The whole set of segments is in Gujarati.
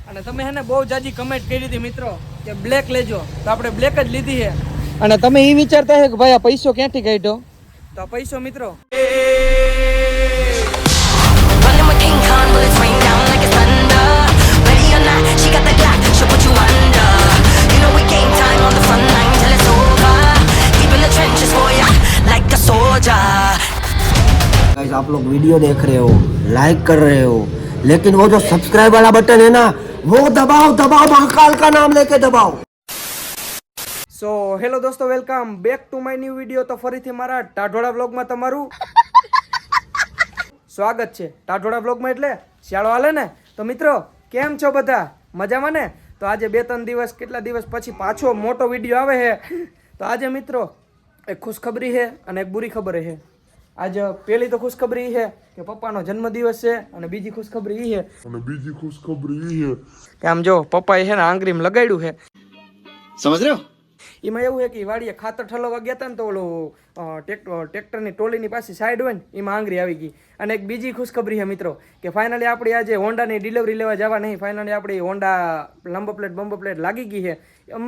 અને તમે હે ને બહુ જાજી કમેન્ટ કરી હતી મિત્રો કે બ્લેક લેજો, તો આપણે બ્લેક જ લીધી છે. અને તમે એ વિચારતા હે કે ભાઈ આ પૈસો ક્યાંથી કાઢ્યો, તો આ પૈસો મિત્રો गाइस आप लोग वीडियो देख रहे हो, लाइक कर रहे हो, लेकिन वो जो सब्सक्राइब वाला बटन है ना वो दबाओ दबाओ, महाकाल का नाम लेके दबाओ। સો હેલો દોસ્તો, welcome back to my new video. તો ફરીથી મારા ટાઢોળા વ્લોગમાં તમારું સ્વાગત છે. ટાઢોળા વ્લોગમાં એટલે શિયાળો હાલે ને. તો મિત્રો કેમ છો બધા, મજામાં ને? તો આજે 2-3 દિવસ કેટલા દિવસ પછી પાછો મોટો વિડીયો આવે છે. તો આજે મિત્રો એક ખુશખબરી છે અને એક બુરી ખબર છે. આજે પહેલી તો ખુશખબરી છે કે પપ્પાનો જન્મદિવસ છે, અને બીજી ખુશખબરી છે કે આમ જો પપ્પાએ છે ને આંગળીમાં લગાડ્યું છે. समझ रहे हो? એમાં એવું છે કે વાડીએ ખાતર ઠલવવા ગયા હતા ને, તો ઓલું ટ્રેક્ટરની ટોલીની પાસે સાઈડ હોય ને એમાં આંગળી આવી ગઈ. અને એક બીજી ખુશખબરી છે મિત્રો કે ફાઇનલી આપણી આજે હોન્ડાની ડિલિવરી લેવા જવા નહીં, ફાઇનલી આપણી હોન્ડા નંબર પ્લેટ લાગી ગઈ છે.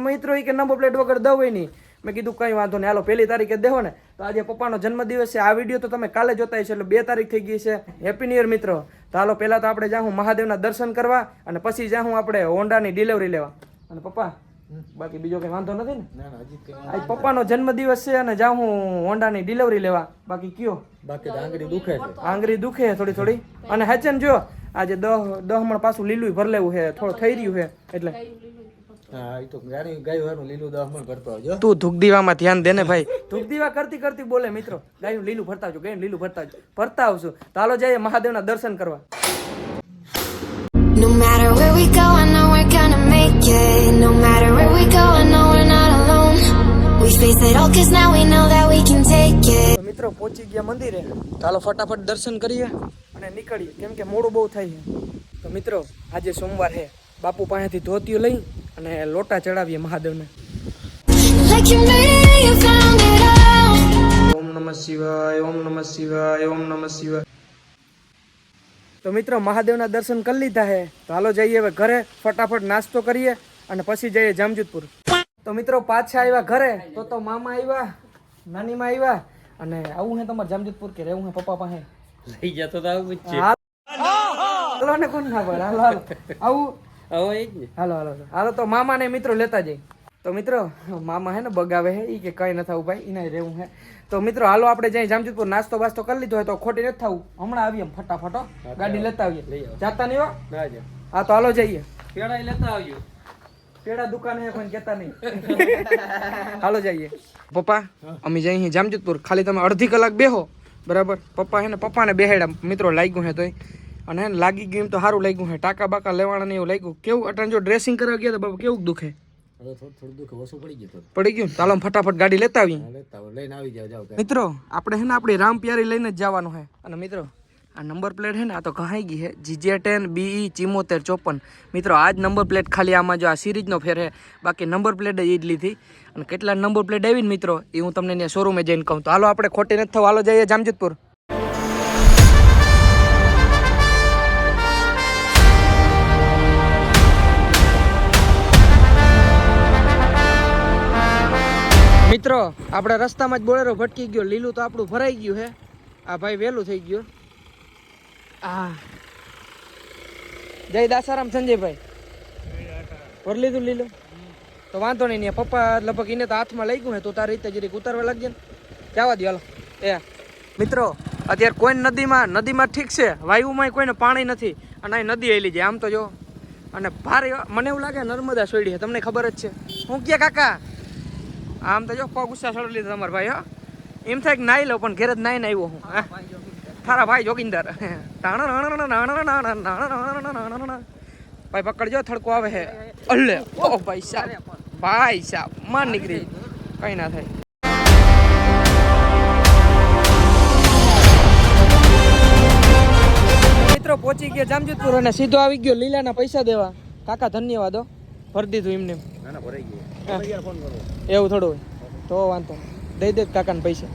મિત્રો એ કે નંબર પ્લેટ વગર દવ હોય નહીં. મેં કીધું કંઈ વાંધો નહીં, હાલો 1 તારીખે દેવો ને. તો આજે પપ્પાનો જન્મદિવસ છે. આ વિડીયો તો તમે કાલે જોતા હશો, એટલે 2 તારીખ થઈ ગઈ છે. હેપી ન્યુ યર મિત્રો. તો હાલો પહેલાં તો આપણે જાઉં મહાદેવના દર્શન કરવા, અને પછી જાઉં આપણે હોન્ડાની ડિલિવરી લેવા. અને પપ્પા બાકી બીજો કઈ વાંધો નથી ને? આજ પપ્પાનો જન્મદિવસ છે અને જાઉં હું હોન્ડાની ડિલિવરી લેવા. બાકી કયો? બાકી આંગળી દુખે છે. આંગળી દુખે થોડી. અને હેચન જો આજે 10 મણ પાછું લીલું ભર લેવું છે, થોડું થઈ રહ્યું છે એટલે. હા, એ તો ગાયું લીલું 10 મણ ભરતો આવજો. તું ધૂકદીવામાં ધ્યાન દે ને ભાઈ. ધૂકદીવા કરતી બોલે મિત્રો. ગાયું લીલું ભરતા આવજો, ગાયું લીલું ભરતા આવશું. તો હાલો જઈએ મહાદેવના દર્શન કરવા. No matter where we go, I know we're gonna make it. No matter where we go, I know we're not alone. We face it all cause now we know that we can take it. તો મિત્રો પહોંચી ગયા મંદિરે. ચાલો ફટાફટ દર્શન કરીએ અને નીકળીએ, કેમ કે મોડું બહુ થાય છે. તો મિત્રો આજે સોમવાર છે. બાપુ પાસેથી ધોતિયું લઈ અને લોટા ચડાવીએ મહાદેવને. Like you made, you found it all. ઓમ નમઃ શિવાય, ઓમ નમઃ શિવાય, ઓમ નમઃ શિવાય. તો મિત્રો મહાદેવના દર્શન કરી લીધા છે. તો હાલો જઈએ હવે ઘરે, ફટાફટ નાસ્તો કરીએ અને પછી જઈએ જામજોધપુર. તો મિત્રો પાછા આવ્યા ઘરે. તો મામા આવ્યા, નાનીમાં આવ્યા. અને આવું છે તમારે જામજોધપુર કે રહેવું છે પપ્પા પાસે? લઈ જતો તો આવું જ છે. હાલો ને કોણ ના પડે. હાલો આવું હવે એ જ ને. હાલો તો મામા ને મિત્રો લેતા જઈ. તો મિત્રો મામા હે ને બગાવે હે, ઈ કે કઈ ન થવું ભાઈ, એને રહેવું હે. તો મિત્રો હાલો આપણે જઈ જામજોધપુર. નાસ્તો બાસ્તો કરી લીધો હોય તો ખોટી નથી થવું. હમણાં આવીએ ફટાફટ, ગાડી લેતા આવીએ. જાતા નહીં હો. હા તો હાલો જઈએ. પેડા લેતા આવજો. પેડા દુકાને હે કોઈ કહેતા નહીં. હાલો જઈએ. પપ્પા અમે જઈએ જામજોધપુર. ખાલી તમે અડધી કલાક બેહો, બરાબર? પપ્પા હે ને પપ્પાને બેહાડ્યા મિત્રો. લાગ્યું હે તોય, અને હે ને લાગી ગયું એમ તો સારું લાગ્યું હે. ટાકા બાકા લેવાના ને એવું લાગ્યું. કેવું અટાણ જો ડ્રેસિંગ કરવા ગયા તો બાબા કેવું દુખે? હવે થોડું દુખ ઓછું પડી ગયું. ચાલો ફટાફટ ગાડી લેતા આવીએ. લઈને આવી જાવ. મિત્રો આપણે હે ને આપણી રામ પ્યારી લઈને જ જવાનું છે. અને મિત્રો આ નંબર પ્લેટ છે ને આ તો કહાઈ ગઈ છે, GJ10 BE 7454. મિત્રો આ જ નંબર પ્લેટ ખાલી આમાં જો આ સિરીઝનો ફેર છે, બાકી નંબર પ્લેટ જ જ લીધી. અને કેટલા નંબર પ્લેટ આવી ને મિત્રો એ હું તમને ત્યાં શોરૂમે જઈને કહું. તો હાલો આપણે ખોટી નથી થવું, હાલો જઈએ જામજોધપુર. મિત્રો આપણે રસ્તામાં જ બોલેરો ભટકી ગયો. લીલું તો આપણું ભરાઈ ગયું છે. આ ભાઈ વહેલું થઈ ગયું. આ જય દાસારામ સંજયભાઈ ભરી લીધું લીલું? તો વાંધો નહીં. પપ્પા લગભગ એને તો હાથમાં લઈ ગયું હે. તો તારી રીતે જરીક ઉતારવા લાગજે ને. જવા દો હાલો. મિત્રો અત્યારે કોઈ નદીમાં ઠીક છે, વાયુમાં કોઈને પાણી નથી, અને અહીં નદી આવેલી છે આમ તો જો. અને ભારે મને એવું લાગે નર્મદા સોયડી છે, તમને ખબર જ છે. હું ક્યાં કાકા આમ તો જો પગ ગુસ્સા ચડી લીધો તમારા ભાઈ. હા એમ થાય કે નાઈ લો, પણ ઘેર જ નાઈને આવ્યો હું. તારા ભાઈ જોગીંદર ભાઈ પકડજો, થડકો આવે છે. અલ્લે ઓ ભાઈ સાહેબ માર નીકળી, કઈ ના થાય. મિત્રો પહોંચી ગયા જામજોધપુર અને સીધો આવી ગયો લીલાના પૈસા દેવા. કાકા ધન્યવાદ હો, ભરી દીધું એમને. એવું થોડું હોય તો વાંધો દઈ દે કાકાને પૈસા.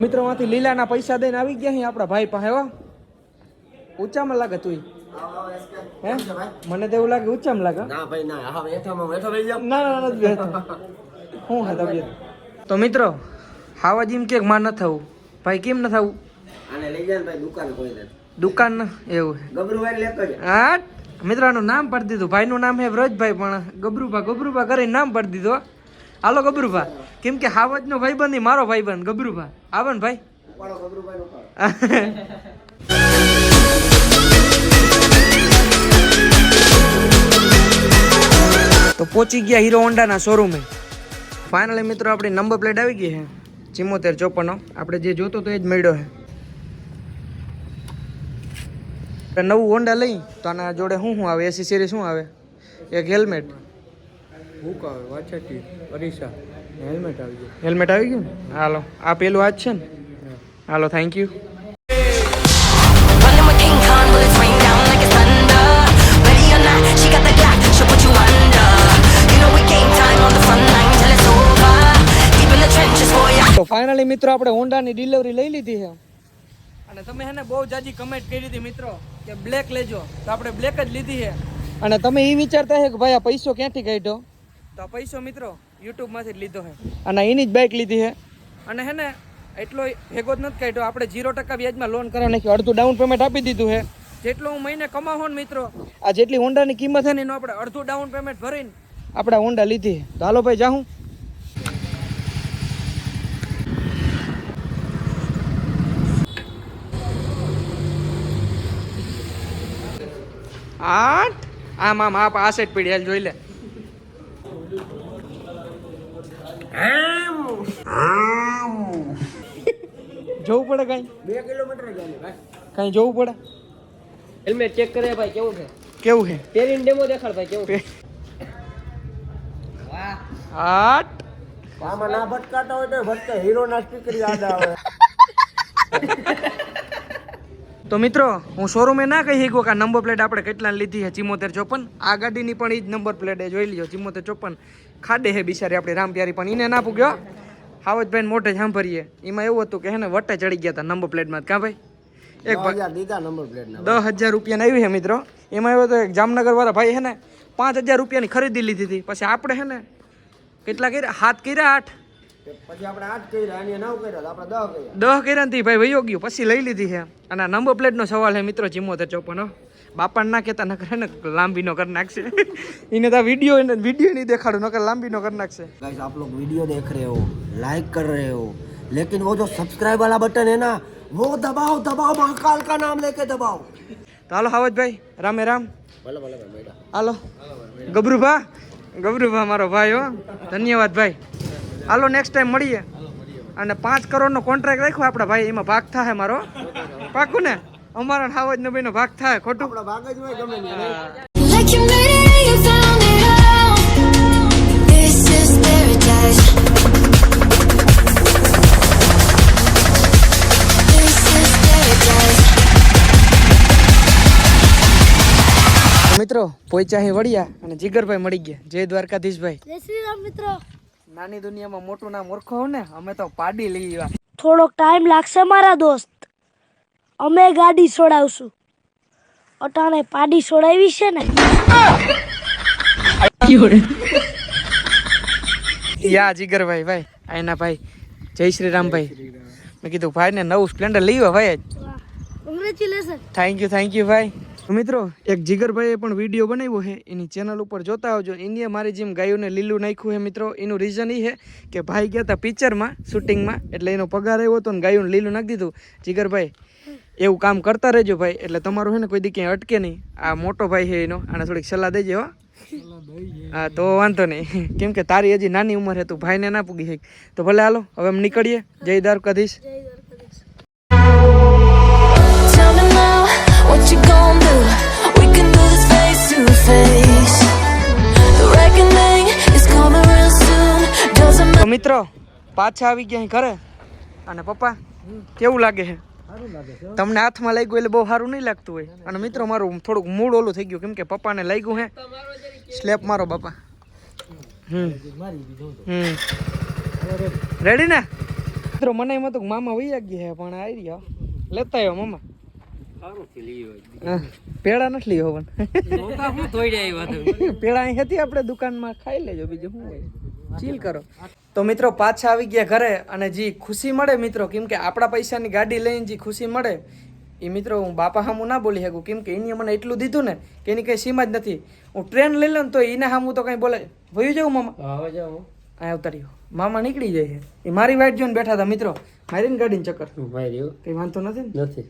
મિત્રો માંથી લીલાના પૈસા દઈને આવી ગયા આપણા ભાઈ પાસે. હો ઊંચામાં લાગે તું હે મને તો એવું લાગે ઊંચામાં લાગે ના ભાઈ ના, હા હેઠામાં હેઠો લઈ જાવ. ના ના નથી બેઠો શું હે તબિયત તો મિત્રો હાવા જીમ કે માં ન થવું ભાઈ કેમ ન થવું આને લઈ જાય ને ભાઈ દુકાન કોઈ નથી. દુકાન એવું હે ગબરુભાઈ લેતો જ. હા મિત્રો આનું નામ પાડી દીધું ભાઈનું નામ હે વ્રજભાઈ પણ ગબરુભા કરીને નામ પાડી દીધું હાલો ગબરુભા કેમ કે હાવજનો ભાઈબંધ ઈ મારો ભાઈબંધ ગબરુભા આવે ને ભાઈ ઉપાડો ગબરુભાઈ ઉપાડો. તો પહોંચી ગયા હીરો હોન્ડાના શોરૂમે ફાઇનલી મિત્રો આપણી નંબર પ્લેટ આવી ગઈ છે 7454 આપણે જે જોતો તો એ જ મળ્યો છે નવું હોન્ડા લઈ તો આના જોડે શું આવે એસી સિરીઝ શું આવે એક હેલ્મેટ હુક આવે વાછાટી અરીસા હેલ્મેટ આવી ગયું. હેલ્મેટ આવી ગયું હાલો આ પેલું આ જ છે ને હાલો thank you Running with King Kong, bullets rain down like it's thunder. Ready or not, she got the Glock, she'll put you under. You know we game time on the front line till it's over. Deep in the trenches for ya. તો ફાઇનલી મિત્રો આપણે હોન્ડાની ડિલિવરી લઈ લીધી છે અને તમે હે ને બહુ જાજી કમેન્ટ કરી હતી મિત્રો કે બ્લેક લેજો તો આપણે બ્લેક જ લીધી છે અને તમે એ વિચારતા હે કે ભાઈ આ પૈસો ક્યાંથી કાઢ્યો તો આ પૈસો મિત્રો યુટ્યુબમાંથી જ લીધો છે અને એની જ બાઇક લીધી છે અને હે ને એટલો ભેગો જ નથી કાઢ્યો આપણે 0% વ્યાજમાં લોન કરાવી નાખ્યો અડધું ડાઉન પેમેન્ટ આપી દીધું છે જેટલો હું મહિને કમાવો ને મિત્રો આ જેટલી હોન્ડાની કિંમત છે ને એનું આપણે અડધું ડાઉન પેમેન્ટ ભરીને આપણે હોન્ડા લીધી છે તો હાલો ભાઈ જાઉં આઠ આમ આમ આ સાઈડ પડી હાલ જોઈ લે જોવું પડે કઈ 2 કિલોમીટર જાય ને ભાઈ. કઈ જોવું પડે હેલ્મેટ ચેક કરે ભાઈ કેવું છે કેવું છે પહેરીને ડેમો દેખાડ ભાઈ કેવું છે આઠ આમાં ના ભટકાતા હોય તો ભટકે. હીરોના સ્પીકર યાદ આવે. તો મિત્રો હું શોરૂમે ના કહી શકું કે આ નંબર પ્લેટ આપણે કેટલા લીધી છે 7454 આ ગાડીની પણ એ જ નંબર પ્લેટ જોઈ લીધો 7454 ખાડે છે બિચારી આપણી રામપ્યારી પણ એને ના પૂગ્યો હાવજભાઈ મોઢે સાંભળીએ એમાં એવું હતું કે હે ને વટે ચડી ગયા હતા નંબર પ્લેટમાં કાં ભાઈ એક 10,000 દીધા નંબર પ્લેટ ના. 10,000 રૂપિયાની આવી છે મિત્રો એમાં એવો તો એક જામનગર વાળા ભાઈ હે ને 5,000 રૂપિયાની ખરીદી લીધી હતી પછી આપણે હે ને કેટલા કર્યા 7 કર્યા 8 પછી આપણે 8 કર્યા અને 9 કર્યા તો આપણે 10 કર્યા. 10 કર્યા ને ભાઈ વયો ગયું પછી લઈ લીધી છે અને આ નંબર પ્લેટનો સવાલ છે મિત્રો 7454 બાપાને ના કહેતા નકર ને લાંબીનો કરી નાખશે એને તો વિડીયો નહીં દેખાડું નકર લાંબીનો કરી નાખશે गाइस आप लोग वीडियो देख रहे हो, लाइक कर रहे हो, लेकिन वो जो सब्सक्राइब वाला बटन है ना वो दबाओ दबाओ, महाकाल का नाम लेके दबाओ. તો હાલો હાવજભાઈ રામે રામ ભલે ભલે બેટા. હાલો ગબરુભા મારો ભાઈ હો ધન્યવાદ ભાઈ હાલો નેક્સ્ટ ટાઈમ મળીએ અને 5 કરોડનો કોન્ટ્રાક્ટ રાખ્યો આપણા ભાઈ એમાં ભાગ થાય મારો પાકું ને અમારા હાવજનો ભાઈનો ભાગ થાય ખોટું આપણા ભાગ જ હોય ગમે ને. Like you made it and you found it all. This is paradise. This is paradise. મિત્રો પોઈચાહી વળ્યા અને જીગરભાઈ મળી ગયા જય દ્વારકાધીશભાઈ જય શ્રી રામ મિત્રો. નાની દુનિયામાં મોટું નામ ઓળખો હો ને અમે તો પાડી લઈ આવ્યા થોડોક ટાઈમ લાગશે મારા દોસ્ત, અમે ગાડી છોડાવશું. અટાણે પાડી છોડાવી છે ને. યા જીગરભાઈ ભાઈ આયના ભાઈ જય શ્રી રામ ભાઈ મેં કીધું ભાઈ ને નવું સ્પ્લેન્ડર લઈ આવ્યા ભાઈ કોંગ્રેચ્યુલેશન. થેન્ક યુ ભાઈ મિત્રો એક જીગરભાઈએ પણ વિડીયો બનાવ્યો છે એની ચેનલ ઉપર જોતા આવજો એને મારી જેમ ગાયોને લીલું નાખ્યું છે મિત્રો એનું રીઝન એ છે કે ભાઈ ગયા હતા પિક્ચરમાં શૂટિંગમાં એટલે એનો પગાર આવ્યો હતો ને ગાયોને લીલું નાખી દીધું જીગરભાઈ એવું કામ કરતા રહેજો ભાઈ એટલે તમારું છે ને કોઈ દી ક્યાંય અટકે નહીં આ મોટો ભાઈ છે એનો આને થોડીક સલાહ દેજે હો હા તો વાંધો નહીં કેમ કે તારી હજી નાની ઉંમર છે તું ભાઈને ના પૂગી શક તો ભલે હાલો હવે અમે નીકળીએ જય Dwarkadhish Tell me now, what you gon' do? We can do this face to face. The reckoning is coming real soon. Doesn't તો મિત્રો પાછા આવી ગયા અહીં ઘરે અને પપ્પા કેવું લાગે છે તમને હાથમાં લાગ્યું એટલે બહુ સારું નહીં લાગતું હોય અને મિત્રો મારું થોડુંક મૂડ ઓલું થઈ ગયું કેમ કે પપ્પાને લાગ્યું હે સ્લેપ મારો બાપા રેડી ને મિત્રો મને એમ હતું કે મામા વૈયા ગયા છે પણ આવી રહ્યા લેતા આવ્યો મામા પેડા નથી લીધો પણ હું ધોઈ જાય વાત પેડા અહીં હતી આપણે દુકાનમાં ખાઈ લેજો બીજું શું હોય ચીલ કરો. તો મિત્રો પાછા આવી ગયા ઘરે અને જે ખુશી મળે મિત્રો કેમ કે આપણા પૈસાની ગાડી લઈને જે ખુશી મળે એ મિત્રો હું બાપા સામું ના બોલી શકું કેમ કે એને મને એટલું દીધું ને કે એની કંઈ સીમા જ નથી. હું ટ્રેન લઈ લઉં ને તો એને સામું તો કંઈ બોલે ભયું જાઉં મામા હવે જાઓ આ ઉતર્યો મામા નીકળી જાય છે એ મારી વાઈટ જોઈને બેઠા હતા મિત્રો મારી ને ગાડીને ચક્કર ભાઈ રહ્યો કંઈ વાંધો નથી ને નથી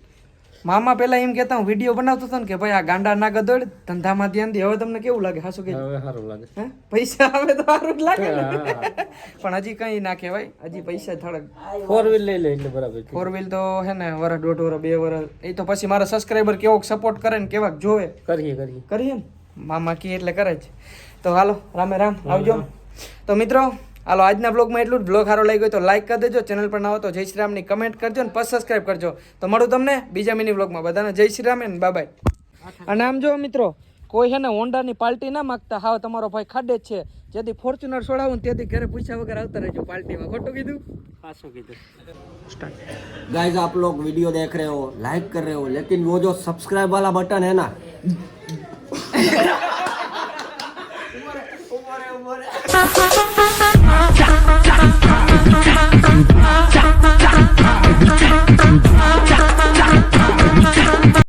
મામા પેલા એમ કહેતા હું વિડીયો બનાવતો હતો ને કે ભાઈ આ ગાંડા ના ગદોડ ધંધામાં ધ્યાન દે. હવે તમને કેવું લાગે હાસુ કે હવે સારું લાગે હે પૈસા આવે તો સારું જ લાગે ને. પણ હજી કઈ ના કહેવાય હજી પૈસા થોડાક 4 વ્હીલ લઈ લે એટલે બરાબર 4 વ્હીલ તો હે ને વર્ષ 1.5 વર્ષ 2 વર્ષ એ તો પછી મારા સબસ્ક્રાઈબર કેવો સપોર્ટ કરે ને કેવાક જોવે કરીએ ને મામા કી એટલે કરે જ. તો હાલો રામે રામ આવજો. તો મિત્રો હાલો આજના બ્લોગમાં એટલું જ. બ્લોગ સારો લાગ્યો હોય તો લાઈક કરી દેજો, ચેનલ પર ના હો તો જય શ્રી રામની કમેન્ટ કરજો ને પછી સબસ્ક્રાઈબ કરજો. તો મળું તમને બીજા મિની બ્લોગમાં. બધાને જય શ્રી રામ ને બાય. અને આમ જો મિત્રો કોઈ છે ને હોન્ડાની પાર્ટી ના માગતા હાવ તમારો ભાઈ ખાડે જ છે. જેથી ફોર્ચ્યુનર છોડાવું ને તેથી ઘરે પૂછ્યા વગર આવતા રહેજો પાર્ટીમાં. ખોટું કીધું? પાછું કીધું. गाइस आप लोग वीडियो देख रहे हो, लाइक कर रहे हो, लेकिन वो जो सब्सक्राइब वाला बटन है ना Umar.